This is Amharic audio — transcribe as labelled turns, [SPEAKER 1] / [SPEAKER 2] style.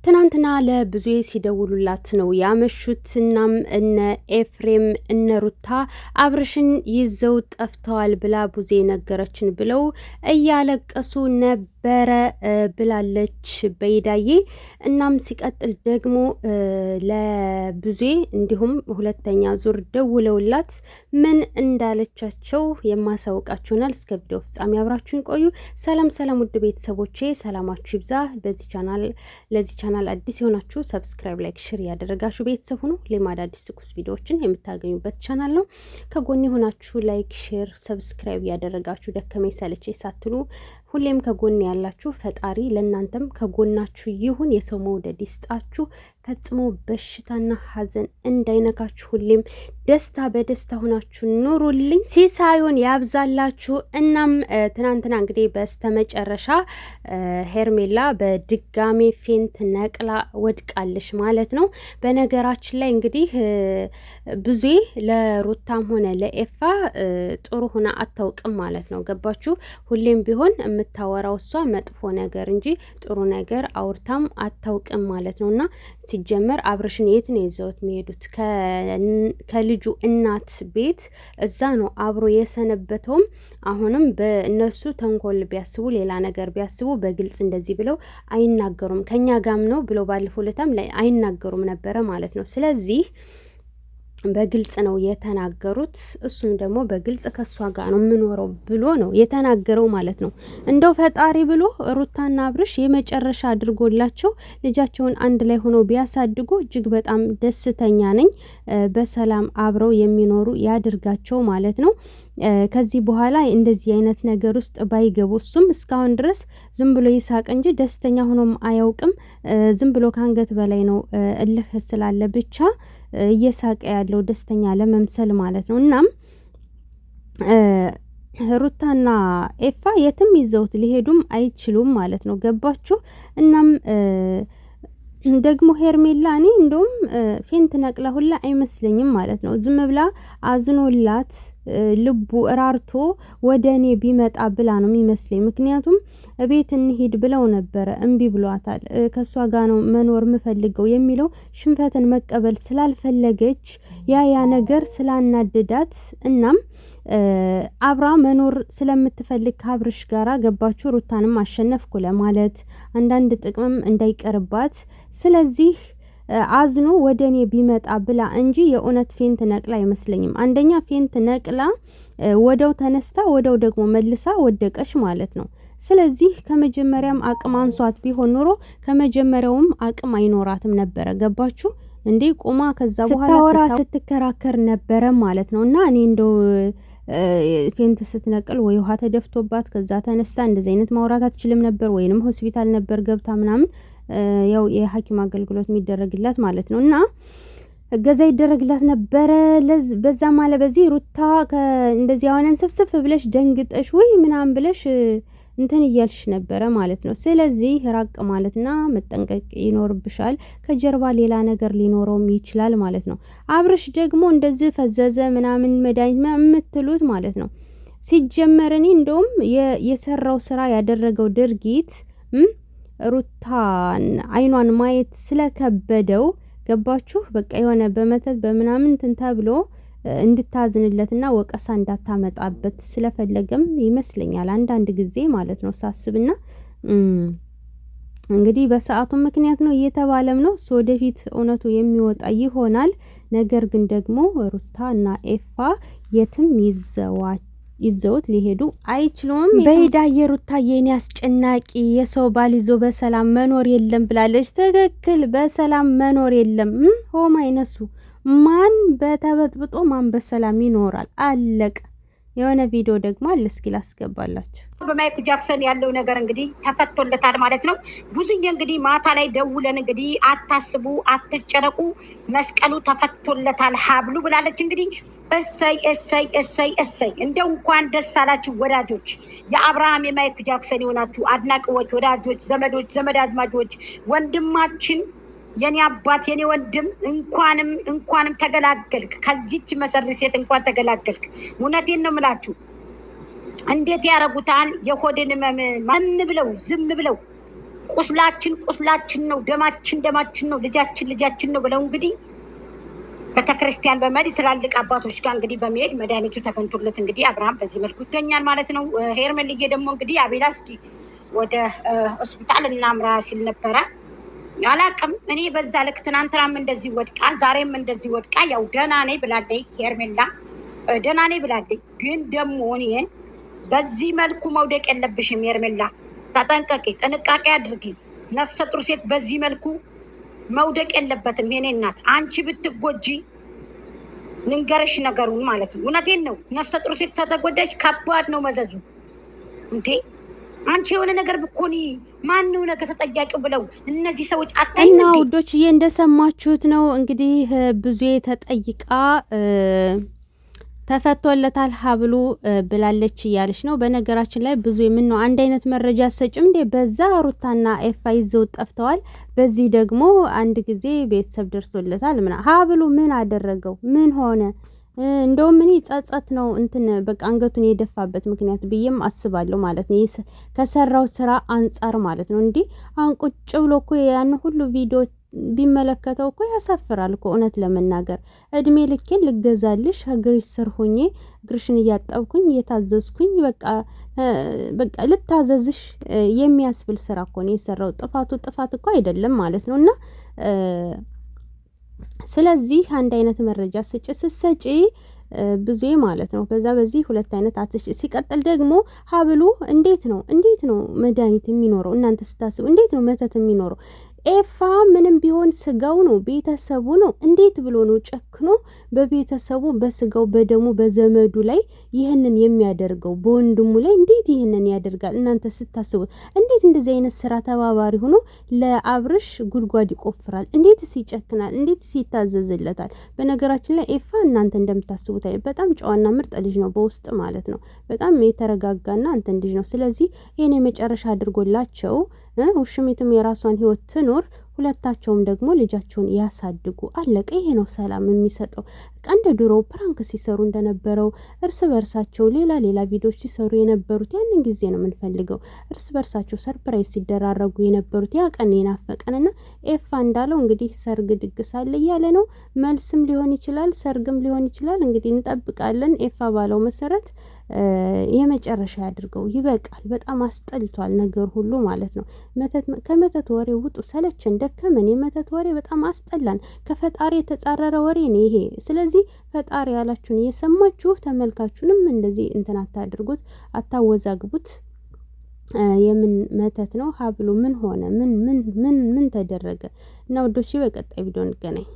[SPEAKER 1] ትናንትና ለብዙዬ ሲደውሉላት ነው ያመሹት። እናም እነ ኤፍሬም እነ ሩታ አብርሽን ይዘው ጠፍተዋል ብላ ቡዜ ነገረችን ብለው እያለቀሱ ነበረ ብላለች በይዳዬ። እናም ሲቀጥል ደግሞ ለብዙዬ እንዲሁም ሁለተኛ ዙር ደውለውላት ምን እንዳለቻቸው የማሳውቃችሁናል። እስከ ቪዲዮ ፍጻሜ አብራችሁን ቆዩ። ሰላም ሰላም፣ ውድ ቤተሰቦቼ ሰላማችሁ ይብዛ። ለዚህ ቻናል አዲስ የሆናችሁ ሰብስክራይብ፣ ላይክ፣ ሼር ያደረጋችሁ ቤተሰብ ሁኑ። ለማዳ አዲስ ትኩስ ቪዲዮዎችን የምታገኙበት ቻናል ነው። ከጎን የሆናችሁ ላይክ፣ ሼር፣ ሰብስክራይብ ያደረጋችሁ ደከመኝ ሰለቸኝ ሳትሉ ሁሌም ከጎን ያላችሁ ፈጣሪ ለእናንተም ከጎናችሁ ይሁን። የሰው መውደድ ይስጣችሁ። ፈጽሞ በሽታና ሐዘን እንዳይነካችሁ። ሁሌም ደስታ በደስታ ሆናችሁ ኑሩልኝ። ሲሳዩን ያብዛላችሁ። እናም ትናንትና እንግዲህ በስተመጨረሻ ሄርሜላ በድጋሜ ፌንት ነቅላ ወድቃለች ማለት ነው። በነገራችን ላይ እንግዲህ ብዙዬ ለሩታም ሆነ ለኤፋ ጥሩ ሆና አታውቅም ማለት ነው። ገባችሁ? ሁሌም ቢሆን የምታወራው እሷ መጥፎ ነገር እንጂ ጥሩ ነገር አውርታም አታውቅም ማለት ነው። እና ሲጀመር አብርሽን የት ነው ይዘውት የሚሄዱት? ከልጁ እናት ቤት እዛ ነው አብሮ የሰነበተውም። አሁንም በእነሱ ተንኮል ቢያስቡ ሌላ ነገር ቢያስቡ በግልጽ እንደዚህ ብለው አይናገሩም። ከኛ ጋም ነው ብለው ባለፈው ለታም ላይ አይናገሩም ነበረ ማለት ነው። ስለዚህ በግልጽ ነው የተናገሩት። እሱም ደግሞ በግልጽ ከሷ ጋር ነው የምኖረው ብሎ ነው የተናገረው ማለት ነው። እንደው ፈጣሪ ብሎ ሩታና አብርሽ የመጨረሻ አድርጎላቸው ልጃቸውን አንድ ላይ ሆነው ቢያሳድጉ እጅግ በጣም ደስተኛ ነኝ። በሰላም አብረው የሚኖሩ ያድርጋቸው ማለት ነው። ከዚህ በኋላ እንደዚህ አይነት ነገር ውስጥ ባይገቡ። እሱም እስካሁን ድረስ ዝም ብሎ ይሳቅ እንጂ ደስተኛ ሆኖም አያውቅም። ዝም ብሎ ከአንገት በላይ ነው እልህ ስላለ ብቻ እየሳቀ ያለው ደስተኛ ለመምሰል ማለት ነው። እናም ሩታና ኤፋ የትም ይዘውት ሊሄዱም አይችሉም ማለት ነው። ገባችሁ? እናም ደግሞ ሄርሜላ እኔ እንደውም ፌንት ነቅላ ሁላ አይመስለኝም ማለት ነው። ዝም ብላ አዝኖላት ልቡ ራርቶ ወደ እኔ ቢመጣ ብላ ነው የሚመስለኝ። ምክንያቱም ቤት እንሂድ ብለው ነበረ፣ እምቢ ብሏታል። ከእሷ ጋር ነው መኖር የምፈልገው የሚለው ሽንፈትን መቀበል ስላልፈለገች ያ ነገር ስላናደዳት እናም አብራ መኖር ስለምትፈልግ ከአብርሽ ጋራ ገባችሁ? ሩታንም አሸነፍኩ ለማለት አንዳንድ ጥቅምም እንዳይቀርባት ስለዚህ አዝኖ ወደ እኔ ቢመጣ ብላ እንጂ የእውነት ፌንት ነቅላ አይመስለኝም። አንደኛ ፌንት ነቅላ ወደው ተነስታ ወደው ደግሞ መልሳ ወደቀች ማለት ነው። ስለዚህ ከመጀመሪያም አቅም አንሷት ቢሆን ኖሮ ከመጀመሪያውም አቅም አይኖራትም ነበረ። ገባችሁ እንዴ? ቆማ ከዛ በኋላ ስታወራ ስትከራከር ነበረ ማለት ነው። እና እኔ እንደው ፌንት ስትነቅል ወይ ውሃ ተደፍቶባት ከዛ ተነስታ እንደዚህ አይነት ማውራት አትችልም ነበር፣ ወይንም ሆስፒታል ነበር ገብታ ምናምን ያው የሐኪም አገልግሎት የሚደረግላት ማለት ነው። እና እገዛ ይደረግላት ነበረ። በዛ ማለት በዚህ ሩታ እንደዚህ አሁንን ስፍስፍ ብለሽ ደንግጠሽ ወይ ምናምን ብለሽ እንትን እያልሽ ነበረ ማለት ነው። ስለዚህ ራቅ ማለትና መጠንቀቅ ይኖርብሻል። ከጀርባ ሌላ ነገር ሊኖረውም ይችላል ማለት ነው። አብርሽ ደግሞ እንደዚህ ፈዘዘ ምናምን መድኃኒት የምትሉት ማለት ነው። ሲጀመር እኔ እንደውም የሰራው ስራ ያደረገው ድርጊት ሩታን አይኗን ማየት ስለከበደው ገባችሁ? በቃ የሆነ በመተት በምናምን እንትን ተብሎ እንድታዝንለትና ወቀሳ እንዳታመጣበት ስለፈለገም ይመስለኛል አንዳንድ ጊዜ ማለት ነው ሳስብና እንግዲህ በሰዓቱ ምክንያት ነው እየተባለም ነው። እሱ ወደፊት እውነቱ የሚወጣ ይሆናል። ነገር ግን ደግሞ ሩታ እና ኤፋ የትም ይዘውት ሊሄዱ አይችሉም። በይዳ የሩታ የኔ አስጨናቂ የሰው ባል ይዞ በሰላም መኖር የለም ብላለች። ትክክል፣ በሰላም መኖር የለም። ሆማ አይነሱ ማን በተበጥብጦ ማን በሰላም ይኖራል? አለቀ። የሆነ ቪዲዮ ደግሞ አለ፣ እስኪ ላስገባላችሁ።
[SPEAKER 2] በማይክል ጃክሰን ያለው ነገር እንግዲህ ተፈቶለታል ማለት ነው። ብዙዬ እንግዲህ ማታ ላይ ደውለን እንግዲህ አታስቡ፣ አትጨነቁ፣ መስቀሉ ተፈቶለታል ሀብሉ ብላለች። እንግዲህ እሰይ እሰይ እሰይ እሰይ! እንደው እንኳን ደስ አላችሁ ወዳጆች፣ የአብርሃም የማይክል ጃክሰን የሆናችሁ አድናቂዎች፣ ወዳጆች፣ ዘመዶች፣ ዘመድ አዝማጆች፣ ወንድማችን የኔ አባት የኔ ወንድም እንኳንም ተገላገልክ። ከዚች መሰሪ ሴት እንኳን ተገላገልክ። እውነቴን ነው የምላችሁ። እንዴት ያረጉታል? የሆድን ህመም ብለው ዝም ብለው ቁስላችን ነው፣ ደማችን ነው፣ ልጃችን ነው ብለው እንግዲህ ቤተክርስቲያን በመሄድ ትላልቅ አባቶች ጋር እንግዲህ በመሄድ መድኃኒቱ ተገኝቶለት እንግዲህ አብርሃም በዚህ መልኩ ይገኛል ማለት ነው። ሄርሜልዬ ደግሞ እንግዲህ አቤላ እስኪ ወደ ሆስፒታል እናምራ ሲል ነበረ። አላቅም እኔ በዛ ልክ ትናንትናም እንደዚህ ወድቃ ዛሬም እንደዚህ ወድቃ ያው ደህና ነኝ ብላለች ሄርሜላ ደህና ነኝ ብላለች። ግን ደግሞ እኔ በዚህ መልኩ መውደቅ የለብሽም ሄርሜላ፣ ተጠንቀቂ፣ ጥንቃቄ አድርጊ። ነፍሰ ጡር ሴት በዚህ መልኩ መውደቅ የለበትም። የኔ እናት አንቺ ብትጎጂ ልንገርሽ ነገሩን ማለት ነው። እውነቴን ነው። ነፍሰ ጡር ሴት ተተጎዳች ከባድ ነው መዘዙ። እንዴ አንቺ የሆነ ነገር ብኮኒ ማን ነው ነገ ተጠያቂው ብለው እነዚህ ሰዎች
[SPEAKER 1] እና ውዶችዬ እንደሰማችሁት ነው እንግዲህ ብዙ ተጠይቃ ተፈቶለታል ሀብሉ ብላለች እያለች ነው። በነገራችን ላይ ብዙ የምነው አንድ አይነት መረጃ ሰጭም እንዴ በዛ ሩታና ኤፋ ይዘው ጠፍተዋል። በዚህ ደግሞ አንድ ጊዜ ቤተሰብ ደርሶለታል። ሀብሉ ምን አደረገው? ምን ሆነ? እንደውም እኔ ጸጸት ነው እንትን በቃ አንገቱን የደፋበት ምክንያት ብዬም አስባለሁ ማለት ነው። ከሰራው ስራ አንጻር ማለት ነው። እንዲህ አሁን ቁጭ ብሎ እኮ ያን ሁሉ ቪዲዮ ቢመለከተው እኮ ያሳፍራል እኮ እውነት ለመናገር እድሜ ልኬን ልገዛልሽ እግርሽ ስር ሆኜ እግርሽን እያጠብኩኝ እየታዘዝኩኝ በቃ ልታዘዝሽ የሚያስብል ስራ እኮ ነው የሰራው። ጥፋት እኮ አይደለም ማለት ነው። እና ስለዚህ አንድ አይነት መረጃ ስትሰጪ ብዙ ማለት ነው። በዚህ ሁለት አይነት አትሽ። ሲቀጥል ደግሞ ሀብሉ እንዴት ነው መድኃኒት የሚኖረው? እናንተ ስታስቡ እንዴት ነው መተት የሚኖረው? ኤፋ ምንም ቢሆን ስጋው ነው፣ ቤተሰቡ ነው። እንዴት ብሎ ነው ጨክኖ በቤተሰቡ በስጋው በደሙ በዘመዱ ላይ ይህንን የሚያደርገው? በወንድሙ ላይ እንዴት ይህንን ያደርጋል? እናንተ ስታስቡት እንዴት እንደዚህ አይነት ስራ ተባባሪ ሆኖ ለአብርሽ ጉድጓድ ይቆፍራል? እንዴትስ ይጨክናል? እንዴትስ ይታዘዝለታል? በነገራችን ላይ ኤፋ እናንተ እንደምታስቡት በጣም ጨዋና ምርጥ ልጅ ነው፣ በውስጥ ማለት ነው። በጣም የተረጋጋና እንትን ልጅ ነው። ስለዚህ ይሄን የመጨረሻ አድርጎላቸው ውሽሚትም የራሷን ህይወት ትኖር፣ ሁለታቸውም ደግሞ ልጃቸውን ያሳድጉ። አለቀ። ይሄ ነው ሰላም የሚሰጠው። እንደ ድሮ ፕራንክ ሲሰሩ እንደነበረው እርስ በርሳቸው ሌላ ቪዲዮዎች ሲሰሩ የነበሩት ያንን ጊዜ ነው የምንፈልገው። እርስ በርሳቸው ሰርፕራይዝ ሲደራረጉ የነበሩት ያ ቀን የናፈቀንና ኤፋ እንዳለው እንግዲህ ሰርግ ድግስ አለ እያለ ነው። መልስም ሊሆን ይችላል፣ ሰርግም ሊሆን ይችላል። እንግዲህ እንጠብቃለን። ኤፋ ባለው መሰረት የመጨረሻ ያድርገው። ይበቃል። በጣም አስጠልቷል ነገር ሁሉ ማለት ነው። ከመተት ወሬ ውጡ። ሰለችን፣ ደከመን። የመተት ወሬ በጣም አስጠላን። ከፈጣሪ የተጻረረ ወሬ ነው ይሄ። ስለዚህ ፈጣሪ ያላችሁን እየሰማችሁ ተመልካችሁንም እንደዚህ እንትን አታድርጉት፣ አታወዛግቡት። የምን መተት ነው? ሀብሉ ምን ሆነ? ምን ተደረገ? እና ወዶቼ በቀጣይ ቪዲዮ እንገናኝ።